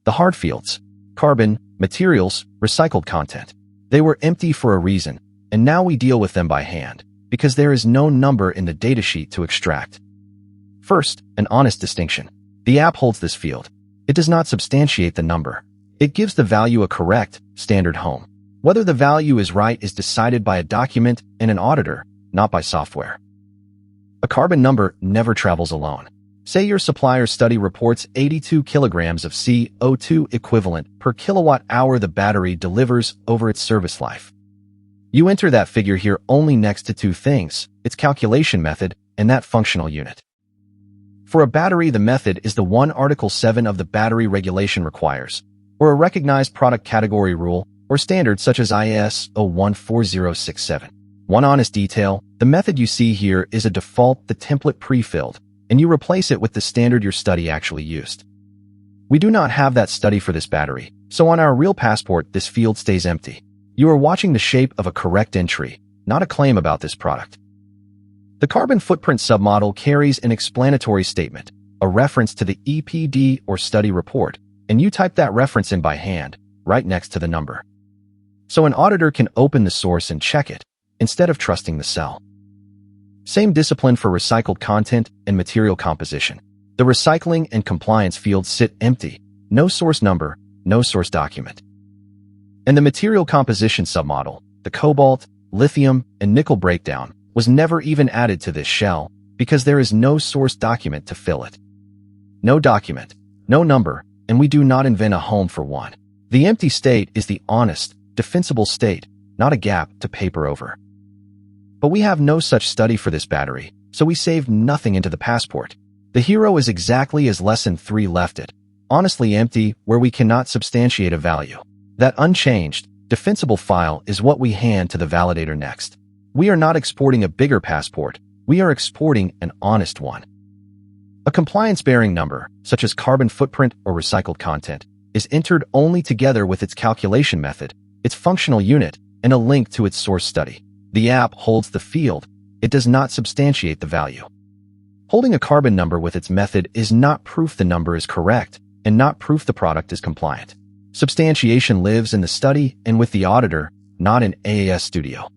The hard fields: carbon, materials, recycled content. They were empty for a reason, and now we deal with them by hand, because there is no number in the datasheet to extract. First, an honest distinction. The app holds this field. It does not substantiate the number. It gives the value a correct, standard home. Whether the value is right is decided by a document and an auditor, not by software. A carbon number never travels alone. Say your supplier's study reports 82 kilograms of CO2 equivalent per kilowatt hour the battery delivers over its service life. You enter that figure here only next to two things: its calculation method and that functional unit. For a battery, the method is the one Article 7 of the Battery Regulation requires, or a recognized product category rule or standard such as AAS 14067. One honest detail: the method you see here is a default, the template pre-filled, and you replace it with the standard your study actually used. We do not have that study for this battery, so on our real passport this field stays empty. You are watching the shape of a correct entry, not a claim about this product. The carbon footprint submodel carries an explanatory statement, a reference to the EPD or study report, and you type that reference in by hand, right next to the number. So an auditor can open the source and check it, instead of trusting the cell. Same discipline for recycled content and material composition. The recycling and compliance fields sit empty, no source number, no source document. And the material composition submodel, the cobalt, lithium, and nickel breakdown, was never even added to this shell because there is no source document to fill it. No document, no number, and we do not invent a home for one. The empty state is the honest, defensible state, not a gap to paper over. But we have no such study for this battery, so we saved nothing into the passport. The hero is exactly as Lesson 3 left it, honestly empty where we cannot substantiate a value. That unchanged, defensible file is what we hand to the validator next. We are not exporting a bigger passport, we are exporting an honest one. A compliance-bearing number, such as carbon footprint or recycled content, is entered only together with its calculation method, its functional unit, and a link to its source study. The app holds the field, it does not substantiate the value. Holding a carbon number with its method is not proof the number is correct, and not proof the product is compliant. Substantiation lives in the study and with the auditor, not in AAS Studio.